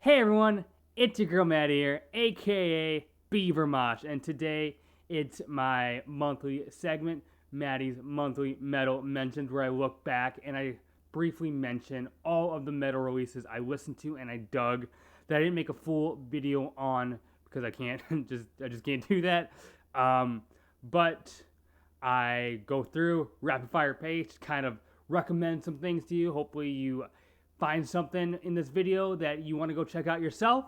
Hey everyone, it's your girl Maddie here, aka Beaver Mosh, and today it's my monthly segment, Maddie's Monthly Metal Mentions, where I look back and I briefly mention all of the metal releases I listened to and I dug that I didn't make a full video on because I can't, I just can't do that. But I go through rapid fire pace, kind of recommend some things to you. Hopefully you find something in this video that you want to go check out yourself.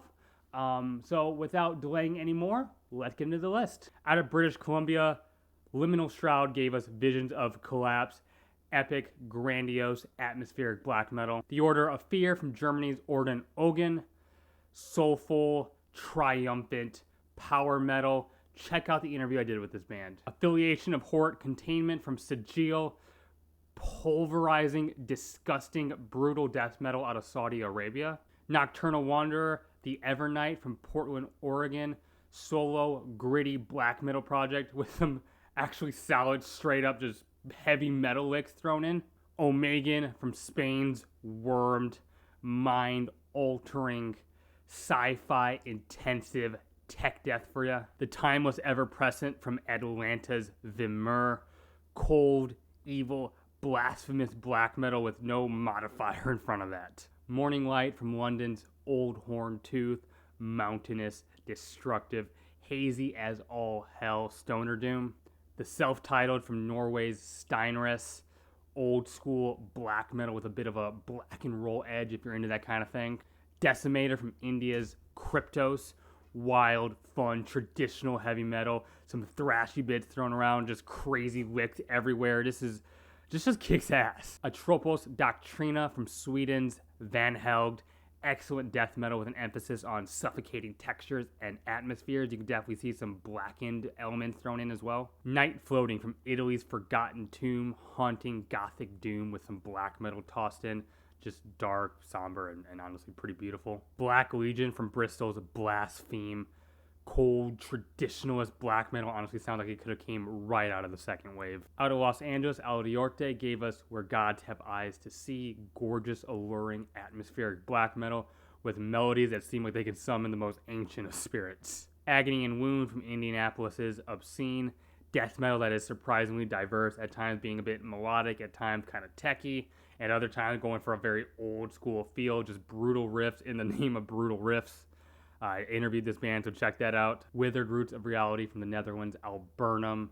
So without delaying anymore, let's get into the list. Out of British Columbia, Liminal Shroud gave us Visions of Collapse, epic, grandiose, atmospheric black metal. The Order of Fear from Germany's Orden Ogan, soulful, triumphant, power metal. Check out the interview I did with this band. Affiliation of Horrid Containment from Sijjeel, pulverizing, disgusting, brutal death metal out of Saudi Arabia. Nocturnal Wanderer, the Evernight from Portland, Oregon, solo, gritty black metal project with some actually solid, straight up, just heavy metal licks thrown in. Omegon from Spain's Wormed, mind-altering, sci-fi, intensive tech death for ya. The Timeless Everpresent from Atlanta's Vimur, cold, evil, blasphemous black metal with no modifier in front of that. Morning Light from London's Old Horn Tooth, mountainous, destructive, hazy as all hell stoner doom. The Self-Titled from Norway's Steinras, old school black metal with a bit of a black and roll edge if you're into that kind of thing. Decimator from India's Kryptos, wild, fun, traditional heavy metal, some thrashy bits thrown around, just crazy licks everywhere. This is just kicks ass. Atropos Doctrina from Sweden's Vanhelgd, excellent death metal with an emphasis on suffocating textures and atmospheres. You can definitely see some blackened elements thrown in as well. Nightfloating from Italy's Forgotten Tomb, haunting gothic doom with some black metal tossed in. Just dark, somber, and honestly pretty beautiful. Black Legion from Bristol's Blaspheme, cold, traditionalist black metal. Honestly sounds like it could have came right out of the second wave. Out of Los Angeles, Aldheorte gave us Where Gods Have Eyes to See, gorgeous, alluring, atmospheric black metal with melodies that seem like they can summon the most ancient of spirits. Agony and Wound from Indianapolis's Obscene, death metal that is surprisingly diverse, at times being a bit melodic, at times kind of techy, at other times going for a very old school feel, just brutal riffs in the name of brutal riffs. I interviewed this band, so check that out. Withered Roots of Reality from the Netherlands, Alburnum,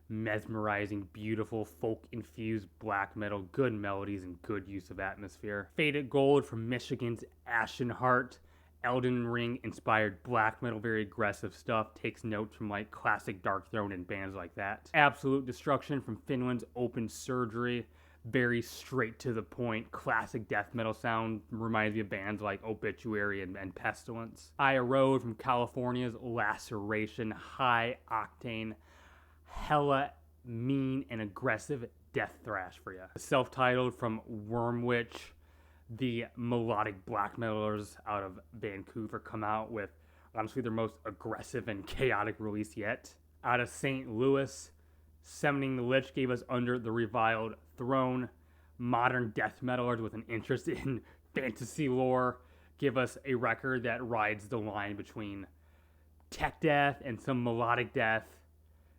mesmerizing, beautiful, folk-infused black metal, good melodies and good use of atmosphere. Faded Gold from Michigan's Ashenheart, Elden Ring-inspired black metal, very aggressive stuff, takes notes from like classic Darkthrone and bands like that. Absolute Destruction from Finland's Open Surgery, very straight to the point, classic death metal sound, reminds me of bands like Obituary and Pestilence. Erode from California's Laceration, high octane, hella mean and aggressive death thrash for you. Self-Titled from Wormwith, the melodic black metalers out of Vancouver come out with honestly their most aggressive and chaotic release yet. Out of St. Louis, Summoning the Lich gave us Under the Reviled Throne, modern death metalers with an interest in fantasy lore give us a record that rides the line between tech death and some melodic death,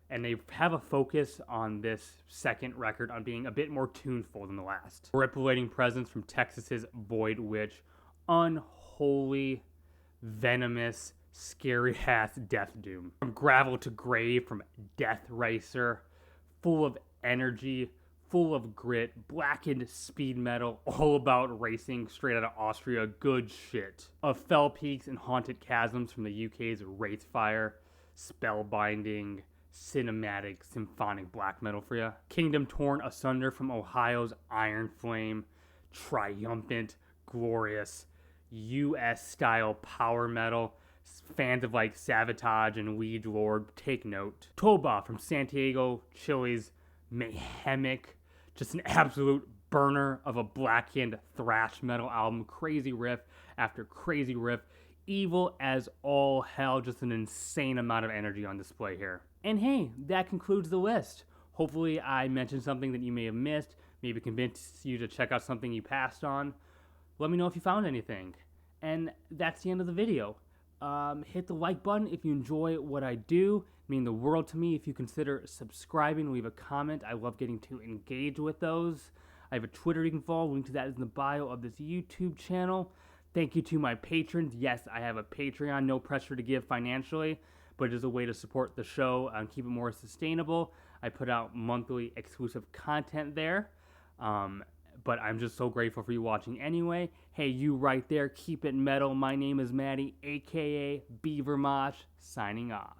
and they have a focus on this second record on being a bit more tuneful than the last. Rippulating Presence from Texas's Void Witch, unholy, venomous, scary-ass death doom. From Gravel to Grave from Death Racer, full of energy, full of grit, blackened speed metal, all about racing, straight out of Austria, good shit. Of Fell Peaks and Haunted Chasms from the UK's Wraithfire, spellbinding, cinematic, symphonic black metal for ya. Kingdom Torn Asunder from Ohio's Iron Flame, triumphant, glorious, US-style power metal. Fans of like Savatage and Liege Lord, take note. Toba from Santiago, Chile's Mayhemic, just an absolute burner of a blackened thrash metal album. Crazy riff after crazy riff. Evil as all hell, just an insane amount of energy on display here. And hey, that concludes the list. Hopefully I mentioned something that you may have missed, maybe convinced you to check out something you passed on. Let me know if you found anything. And that's the end of the video. Hit the like button if you enjoy what I do. It means the world to me if you consider subscribing, leave a comment. I love getting to engage with those. I have a Twitter you can follow. Link to that is in the bio of this YouTube channel. Thank you to my patrons. Yes, I have a Patreon. No pressure to give financially, but it is a way to support the show and keep it more sustainable. I put out monthly exclusive content there. But I'm just so grateful for you watching anyway. Hey, you right there, keep it metal. My name is Maddie, a.k.a. Beavermosh, signing off.